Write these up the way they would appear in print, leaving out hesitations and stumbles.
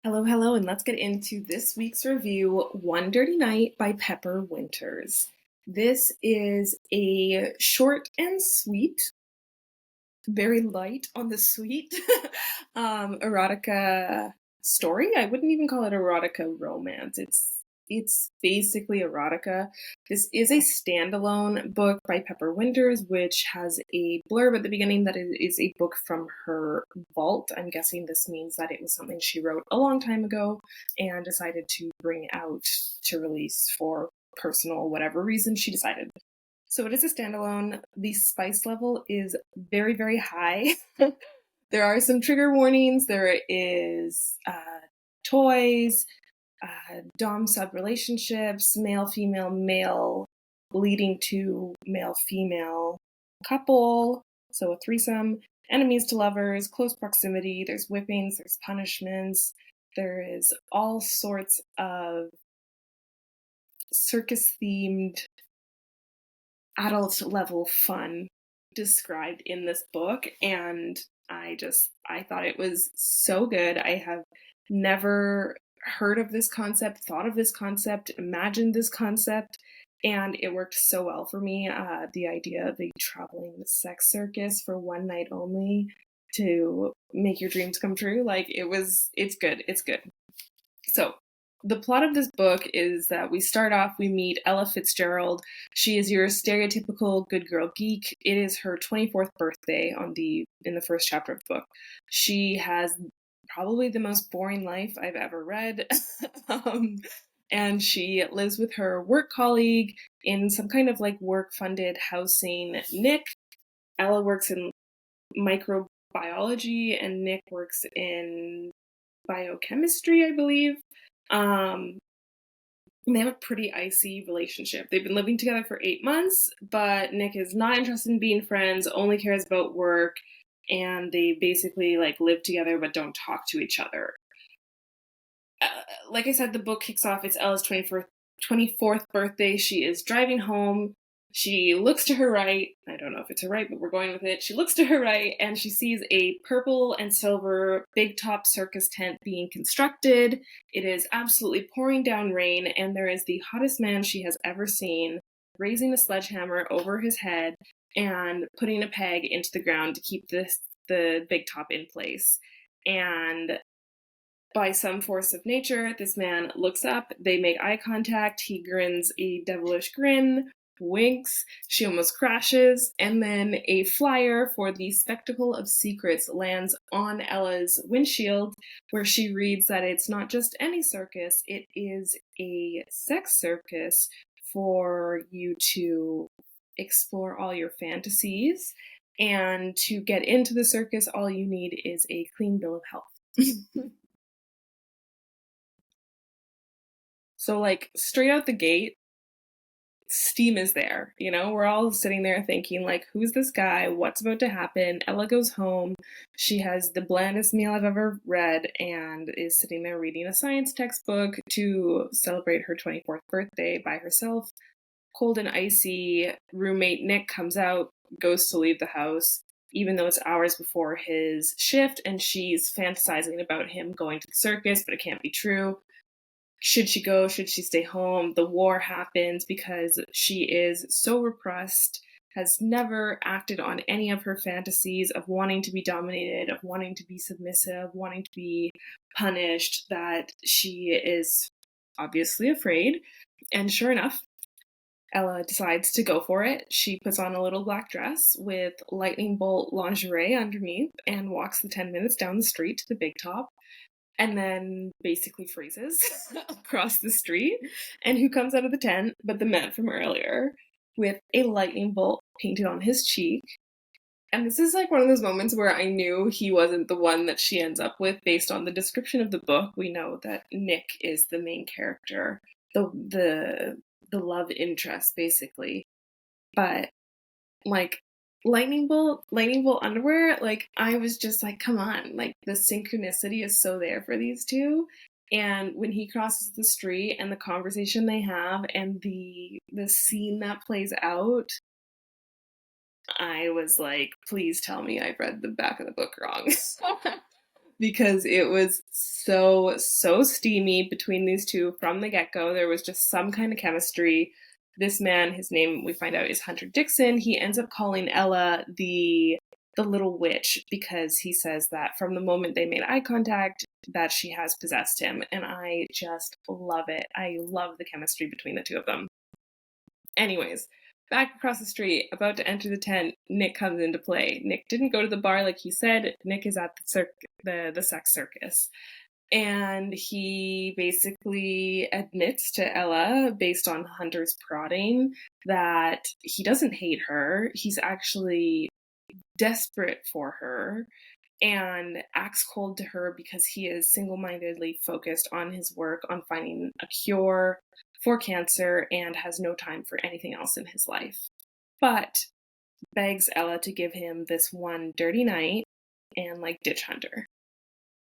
Hello, hello, and let's get into this week's review, One Dirty Night by Pepper Winters. This is a short and sweet, very light on the sweet, erotica story. I wouldn't even call it erotica romance. It's basically erotica. This is a standalone book by Pepper Winters, which has a blurb at the beginning that it is a book from her vault. I'm guessing this means that it was something she wrote a long time ago and decided to bring out to release for personal whatever reason she decided. So it is a standalone. The spice level is very, very high. There are some trigger warnings. There is toys, dom sub relationships, male female male leading to male female couple, so a threesome, enemies to lovers, close proximity, there's whippings, there's punishments, there is all sorts of circus themed adult level fun described in this book, and I thought it was so good. I have never heard of this concept, thought of this concept, imagined this concept, and it worked so well for me. The idea of a traveling sex circus for one night only to make your dreams come true, it's good. It's good. So, the plot of this book is that we meet Ella Fitzgerald. She is your stereotypical good girl geek. It is her 24th birthday in the first chapter of the book. She has probably the most boring life I've ever read. And she lives with her work colleague in some kind of like work funded housing. Nick, Ella works in microbiology and Nick works in biochemistry, I believe. Um, they have a pretty icy relationship. They've been living together for 8 months, but Nick is not interested in being friends, only cares about work, and they basically like live together but don't talk to each other. Like I said, the book kicks off. It's Ella's 24th birthday. She is driving home. She looks to her right. I don't know if it's her right, but we're going with it. She looks to her right and she sees a purple and silver big top circus tent being constructed. It is absolutely pouring down rain, and there is the hottest man she has ever seen raising a sledgehammer over his head and putting a peg into the ground to keep the big top in place. And by some force of nature, this man looks up, they make eye contact, he grins a devilish grin, winks, she almost crashes, and then a flyer for the Spectacle of Secrets lands on Ella's windshield, where she reads that it's not just any circus, it is a sex circus for you to explore all your fantasies. And to get into the circus, all you need is a clean bill of health. So, like, straight out the gate, steam is there. We're all sitting there thinking, like, who's this guy? What's about to happen? Ella goes home. She has the blandest meal I've ever read and is sitting there reading a science textbook to celebrate her 24th birthday by herself. Cold and icy. Roommate Nick comes out, goes to leave the house, even though it's hours before his shift, and she's fantasizing about him going to the circus, but it can't be true. Should she go? Should she stay home? The war happens because she is so repressed, has never acted on any of her fantasies of wanting to be dominated, of wanting to be submissive, wanting to be punished, that she is obviously afraid. And sure enough, Ella decides to go for it. She puts on a little black dress with lightning bolt lingerie underneath and walks the 10 minutes down the street to the big top, and then basically freezes across the street. And who comes out of the tent but the man from earlier with a lightning bolt painted on his cheek. And this is like one of those moments where I knew he wasn't the one that she ends up with based on the description of the book. We know that Nick is the main character, the love interest basically. But like lightning bolt underwear, like I was just like, come on, like the synchronicity is so there for these two. And when he crosses the street and the conversation they have and the scene that plays out, I was like, please tell me I've read the back of the book wrong. because it was so steamy between these two from the get-go. There was just some kind of chemistry. This man, his name we find out is Hunter Dixon. He ends up calling Ella the little witch because he says that from the moment they made eye contact that she has possessed him, and I just love it. I love the chemistry between the two of them. Anyways, back across the street, about to enter the tent, Nick comes into play. Nick didn't go to the bar like he said. Nick is at the sex circus. And he basically admits to Ella, based on Hunter's prodding, that he doesn't hate her. He's actually desperate for her and acts cold to her because he is single-mindedly focused on his work on finding a cure for cancer and has no time for anything else in his life. But begs Ella to give him this one dirty night and ditch Hunter.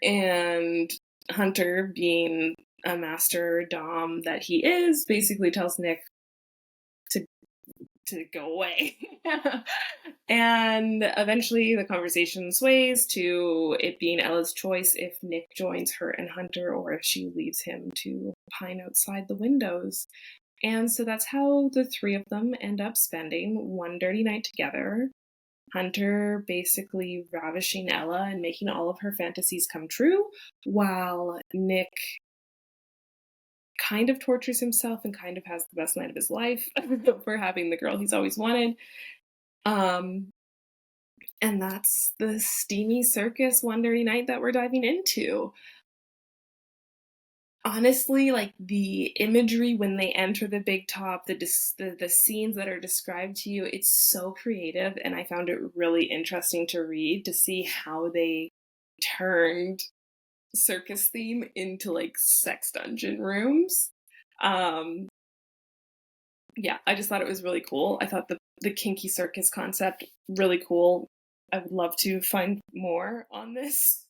And Hunter, being a master dom that he is, basically tells Nick to go away. And eventually the conversation sways to it being Ella's choice if Nick joins her and Hunter or if she leaves him to pine outside the windows. And so that's how the three of them end up spending one dirty night together. Hunter basically ravishing Ella and making all of her fantasies come true, while Nick kind of tortures himself and kind of has the best night of his life for having the girl he's always wanted. And that's the steamy circus one dirty night that we're diving into. Honestly, the imagery when they enter the big top, the scenes that are described to you, it's so creative, and I found it really interesting to read to see how they turned circus theme into sex dungeon rooms. Yeah, I just thought it was really cool. I thought the kinky circus concept really cool. I would love to find more on this.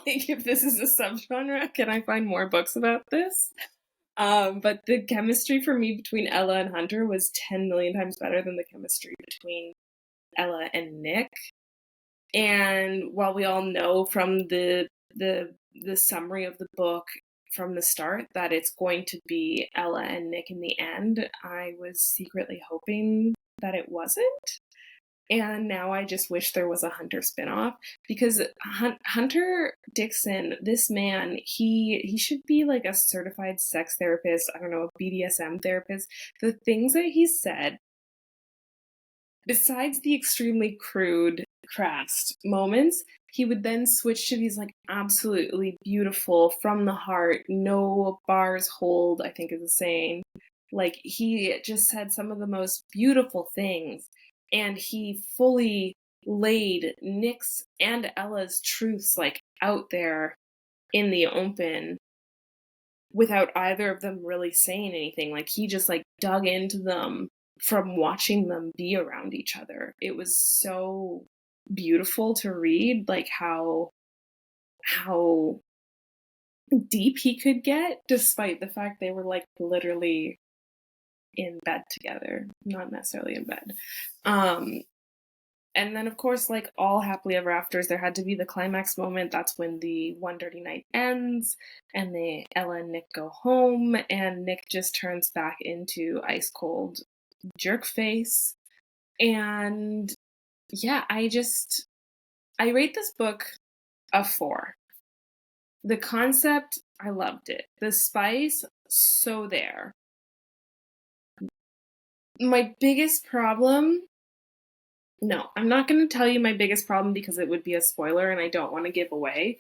If this is a subgenre, can I find more books about this? But the chemistry for me between Ella and Hunter was 10 million times better than the chemistry between Ella and Nick. And while we all know from the summary of the book from the start that it's going to be Ella and Nick in the end, I was secretly hoping that it wasn't. And now I just wish there was a Hunter spinoff, because Hunter Dixon, this man, he should be a certified sex therapist, I don't know, a BDSM therapist. The things that he said, besides the extremely crude, crass moments, he would then switch to these absolutely beautiful, from the heart, no bars hold, I think is the saying. He just said some of the most beautiful things. And he fully laid Nick's and Ella's truths out there in the open without either of them really saying anything. He just dug into them from watching them be around each other. It was so beautiful to read, how deep he could get, despite the fact they were literally in bed together, not necessarily in bed. And then of course, all happily ever afters, there had to be the climax moment. That's when the one dirty night ends and Ella and Nick go home, and Nick just turns back into ice cold jerk face. And yeah, I rate this book a 4. The concept, I loved it. The spice, so there. My biggest problem, no, I'm not going to tell you my biggest problem because it would be a spoiler and I don't want to give away.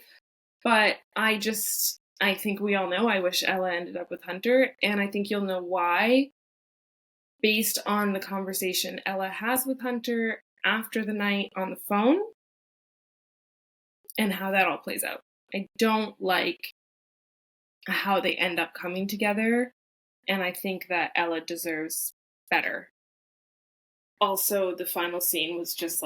But I think we all know I wish Ella ended up with Hunter, and I think you'll know why based on the conversation Ella has with Hunter after the night on the phone and how that all plays out. I don't like how they end up coming together, and I think that Ella deserves better. Also, the final scene was just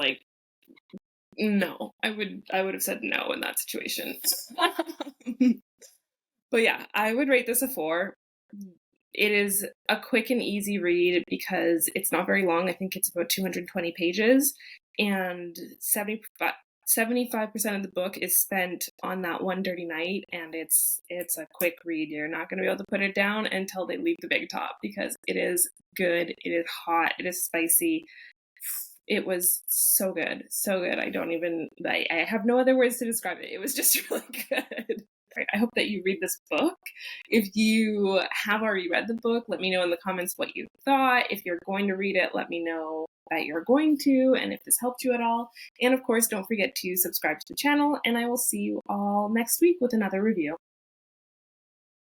no. I would have said no in that situation. But yeah, I would rate this a 4. It is a quick and easy read because it's not very long. I think it's about 220 pages, and 75% of the book is spent on that one dirty night, and it's a quick read. You're not going to be able to put it down until they leave the big top, because it is good, it is hot, it is spicy. It was so good, so good. I have no other words to describe it. It was just really good. I hope that you read this book. If you have already read the book, let me know in the comments what you thought. If you're going to read it, let me know that you're going to, and if this helped you at all. And of course, don't forget to subscribe to the channel, and I will see you all next week with another review.